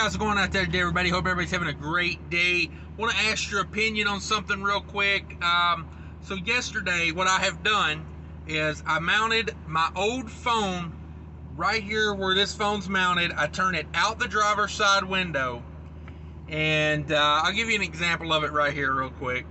how's it going out there today, everybody? Hope everybody's having a great day. Want to ask your opinion on something real quick. So yesterday, what I have done is I mounted my old phone right here where this phone's mounted. I turn it out the driver's side window, and I'll give you an example of it right here real quick.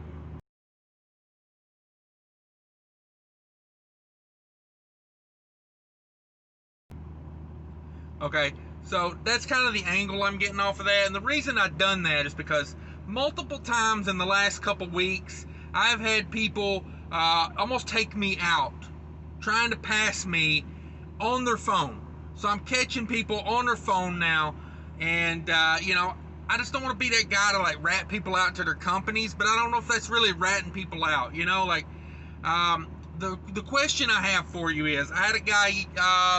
Okay, so that's kind of the angle I'm getting off of that. And the reason I've done that is because multiple times in the last couple weeks, I've had people almost take me out, trying to pass me on their phone. So I'm catching people on their phone now, and I just don't want to be that guy to like rat people out to their companies, but I don't know if that's really ratting people out. The question I have for you is, I had a guy,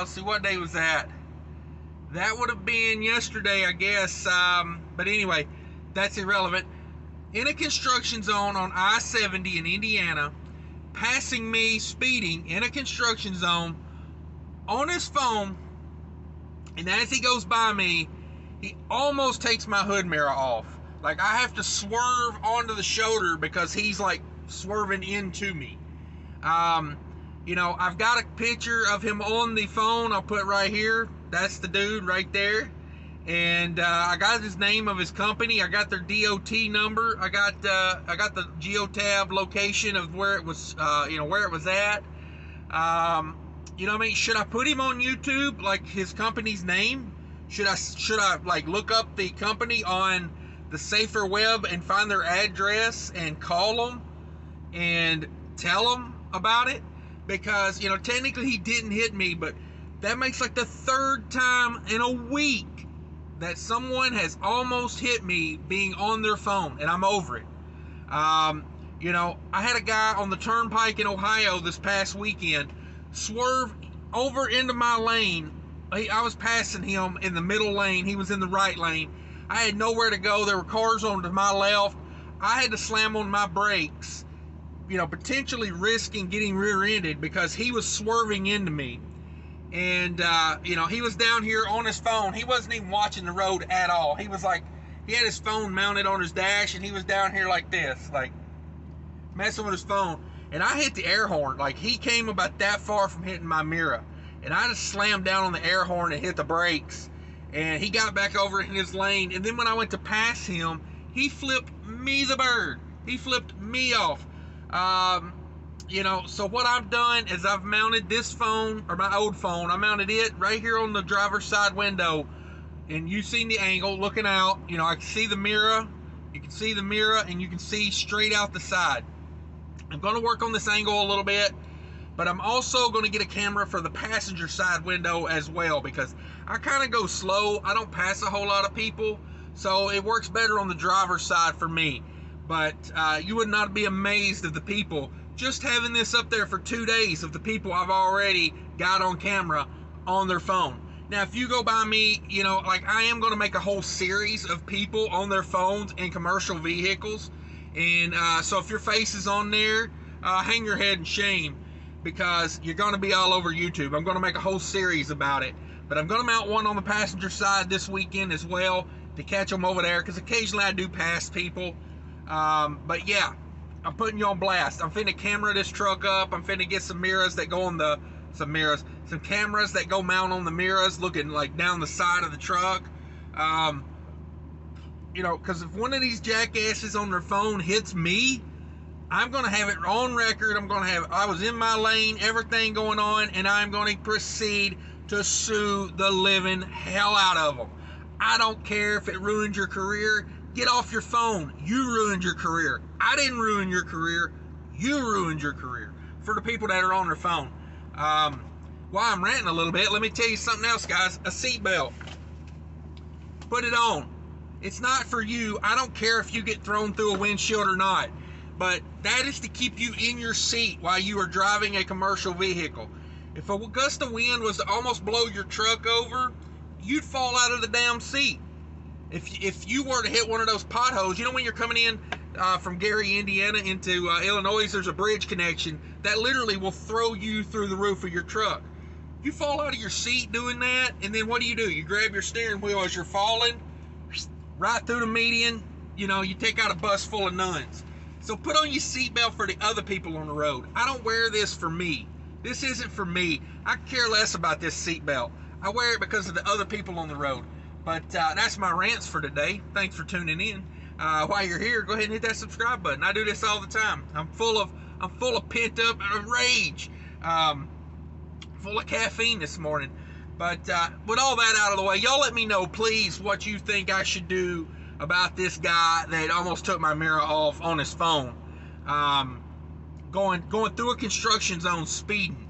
let's see, what day was that? That would have been yesterday, I guess. But anyway, that's irrelevant. In a construction zone on I-70 in Indiana, passing me speeding in a construction zone on his phone, and as he goes by me, he almost takes my hood mirror off. Like, I have to swerve onto the shoulder because he's like swerving into me. I've got a picture of him on the phone. I'll put right here. That's the dude right there. And I got his name of his company. I got their DOT number. I got the geotab location of where it was, where it was at. Should I put him on YouTube, like his company's name? Should I like look up the company on the Safer Web and find their address and call them and tell them about it? Because, technically he didn't hit me, but that makes like the third time in a week that someone has almost hit me being on their phone, and I'm over it. I had a guy on the turnpike in Ohio this past weekend swerve over into my lane. I was passing him in the middle lane. He was in the right lane. I had nowhere to go. There were cars on to my left. I had to slam on my brakes, potentially risking getting rear-ended because he was swerving into me. And, he was down here on his phone. He wasn't even watching the road at all. He was like, he had his phone mounted on his dash, and he was down here like this, like messing with his phone. And I hit the air horn. Like, he came about that far from hitting my mirror. And I just slammed down on the air horn and hit the brakes. And he got back over in his lane. And then when I went to pass him, he flipped me the bird. He flipped me off. So what I've done is I've mounted this phone, or my old phone, I mounted it right here on the driver's side window, and you've seen the angle looking out. I can see the mirror, you can see the mirror, and you can see straight out the side. I'm going to work on this angle a little bit, but I'm also going to get a camera for the passenger side window as well, because I kind of go slow. I don't pass a whole lot of people, so it works better on the driver's side for me. But you would not be amazed of the people, just having this up there for 2 days, of the people I've already got on camera on their phone. Now, if you go by me, I am going to make a whole series of people on their phones in commercial vehicles. And so if your face is on there, hang your head in shame, because you're going to be all over YouTube. I'm going to make a whole series about it. But I'm going to mount one on the passenger side this weekend as well to catch them over there, because occasionally I do pass people. But yeah, I'm putting you on blast. I'm finna camera this truck up. I'm finna get some mirrors that go on some cameras that go mount on the mirrors, looking like down the side of the truck. Because if one of these jackasses on their phone hits me, I'm gonna have it on record. I was in my lane, everything going on, and I'm gonna proceed to sue the living hell out of them. I don't care if it ruins your career. Get off your phone. You ruined your career. I didn't ruin your career. You ruined your career. For the people that are on their phone. While I'm ranting a little bit, let me tell you something else, guys. A seatbelt. Put it on. It's not for you. I don't care if you get thrown through a windshield or not. But that is to keep you in your seat while you are driving a commercial vehicle. If a gust of wind was to almost blow your truck over, you'd fall out of the damn seat. If you were to hit one of those potholes, when you're coming in from Gary, Indiana into Illinois, there's a bridge connection that literally will throw you through the roof of your truck. You fall out of your seat doing that, and then what do? You grab your steering wheel as you're falling, right through the median. You know, you take out a bus full of nuns. So put on your seatbelt for the other people on the road. I don't wear this for me. This isn't for me. I care less about this seatbelt. I wear it because of the other people on the road. But that's my rants for today. Thanks for tuning in. While you're here, go ahead and hit that subscribe button. I do this all the time. I'm full of pent up rage. Full of caffeine this morning. But with all that out of the way, y'all let me know, please, what you think I should do about this guy that almost took my mirror off on his phone. Going through a construction zone speeding.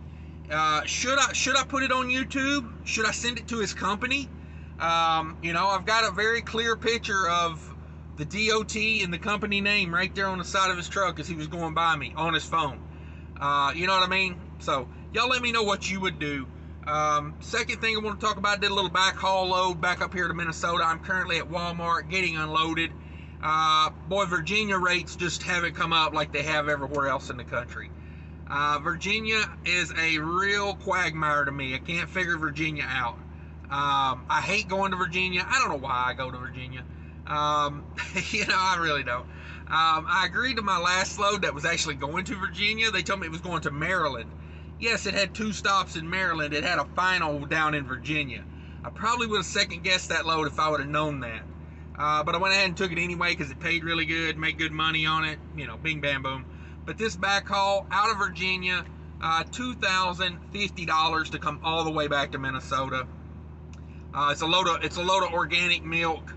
Should I put it on YouTube? Should I send it to his company? You know, I've got a very clear picture of the DOT and the company name right there on the side of his truck as he was going by me on his phone. You know what I mean? So y'all let me know what you would do. Second thing I want to talk about, I did a little backhaul load back up here to Minnesota. I'm currently at Walmart getting unloaded. Boy, Virginia rates just haven't come up like they have everywhere else in the country. Virginia is a real quagmire to me. I can't figure Virginia out. I hate going to Virginia. I don't know why I go to Virginia. You know, I really don't. I agreed to my last load that was actually going to Virginia. They told me it was going to Maryland. Yes, it had 2 stops in Maryland. It had a final down in Virginia. I probably would have second guessed that load if I would have known that. But I went ahead and took it anyway because it paid really good, made good money on it. You know, bing, bam, boom. But this backhaul out of Virginia, $2,050 to come all the way back to Minnesota. It's a load of organic milk.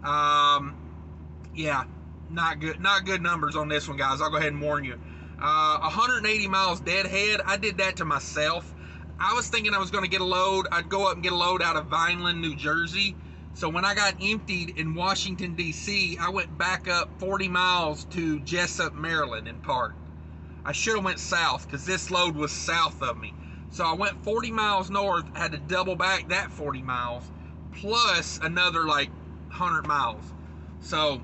Yeah, not good numbers on this one, guys. I'll go ahead and warn you. 180 miles deadhead. I did that to myself. I was thinking I was going to get a load. I'd go up and get a load out of Vineland, New Jersey. So when I got emptied in Washington, D.C., I went back up 40 miles to Jessup, Maryland in part. I should have went south because this load was south of me. So I went 40 miles north, had to double back that 40 miles, plus another like 100 miles. So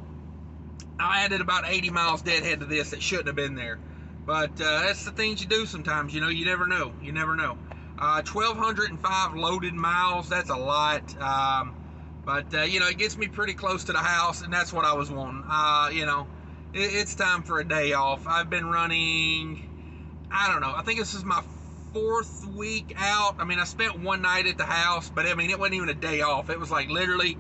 I added about 80 miles deadhead to this that shouldn't have been there. But that's the things you do sometimes, you know, you never know. You never know. 1,205 loaded miles, that's a lot. But you know, it gets me pretty close to the house, and that's what I was wanting. You know, it's time for a day off. I've been running, I don't know, I think this is my 4th week out. I mean, I spent one night at the house, but I mean, it wasn't even a day off. It was like literally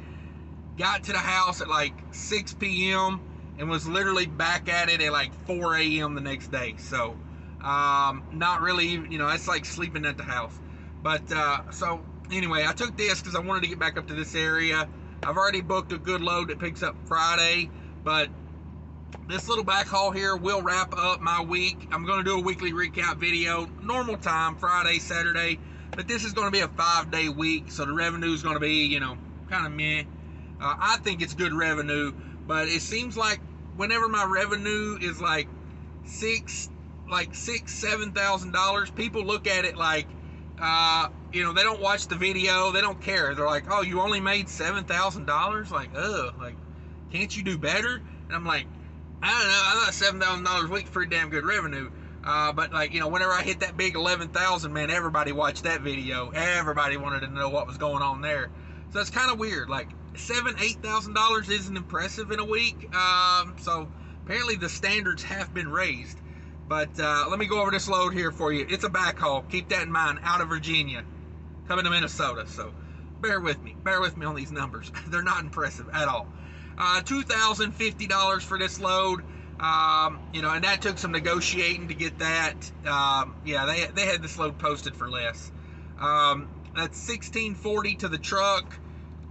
got to the house at like 6 p.m. and was literally back at it at like 4 a.m. the next day. So, not really, you know, it's like sleeping at the house. But, so anyway, I took this because I wanted to get back up to this area. I've already booked a good load that picks up Friday, but this little backhaul here will wrap up my week. I'm going to do a weekly recap video, normal time, Friday, Saturday, but this is going to be a 5-day week, so the revenue is going to be, you know, kind of meh. I think it's good revenue, but it seems like whenever my revenue is like $7,000, people look at it like, you know, they don't watch the video, they don't care. They're like, oh, you only made $7,000? Like, ugh, like, can't you do better? And I'm like, I don't know, I thought $7,000 a week's pretty damn good revenue. But like, you know, whenever I hit that big 11,000, man, everybody watched that video. Everybody wanted to know what was going on there. So it's kind of weird. Like, $8,000 isn't impressive in a week. So apparently the standards have been raised. But let me go over this load here for you. It's a backhaul. Keep that in mind. Out of Virginia, coming to Minnesota. So bear with me. Bear with me on these numbers. They're not impressive at all. $2,050 for this load. You know, and that took some negotiating to get that. Yeah, they had this load posted for less. That's $1,640 to the truck,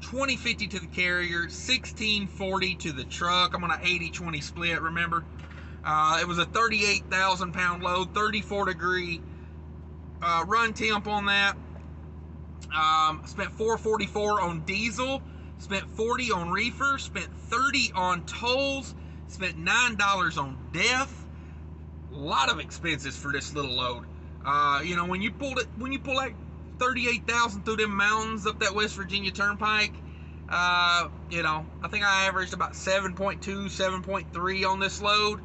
$20.50 to the carrier, $1,640 to the truck. I'm on an 80-20 split, remember? It was a 38,000 pound load, 34 degree run temp on that. Spent $444 on diesel, spent $40 on reefer, spent $30 on tolls, spent $9 on DEF. A lot of expenses for this little load. You know, when you pull like 38,000 through them mountains up that West Virginia Turnpike, you know, I think I averaged about 7.2, 7.3 on this load.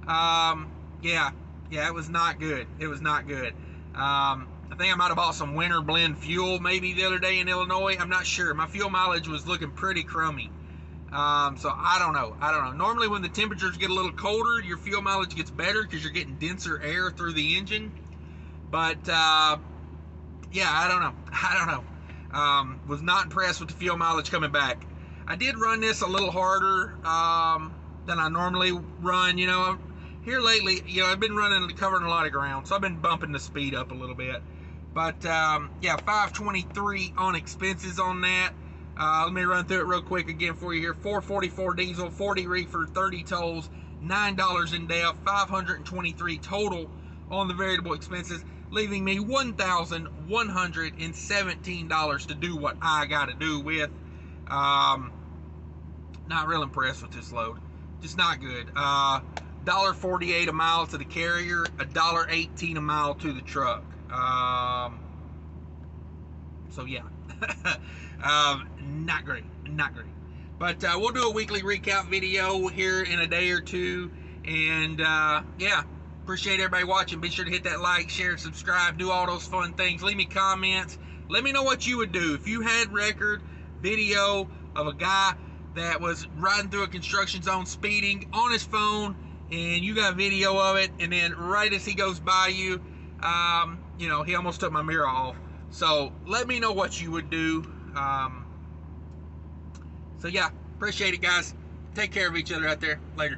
Yeah, it was not good. It was not good. I think I might have bought some winter blend fuel maybe the other day in Illinois. I'm not sure. My fuel mileage was looking pretty crummy. So I don't know. Normally when the temperatures get a little colder, your fuel mileage gets better because you're getting denser air through the engine. But yeah, I don't know. Was not impressed with the fuel mileage coming back. I did run this a little harder than I normally run. You know, here lately, you know, I've been covering a lot of ground, so I've been bumping the speed up a little bit. But yeah, 523 on expenses on that. Let me run through it real quick again for you here. 444 diesel, 40 reefer, 30 tolls, $9 in DEF, 523 total on the variable expenses, leaving me $1,117 to do what I got to do with. Not real impressed with this load. Just not good. $1.48 a mile to the carrier, $1.18 a mile to the truck. So yeah. Not great. But we'll do a weekly recap video here in a day or two. And yeah, appreciate everybody watching. Be sure to hit that like, share, subscribe, do all those fun things. Leave me comments. Let me know what you would do if you had record video of a guy that was riding through a construction zone speeding on his phone, and you got video of it, and then right as he goes by you, you know, he almost took my mirror off. So let me know what you would do. So yeah, appreciate it, guys. Take care of each other out there. Later.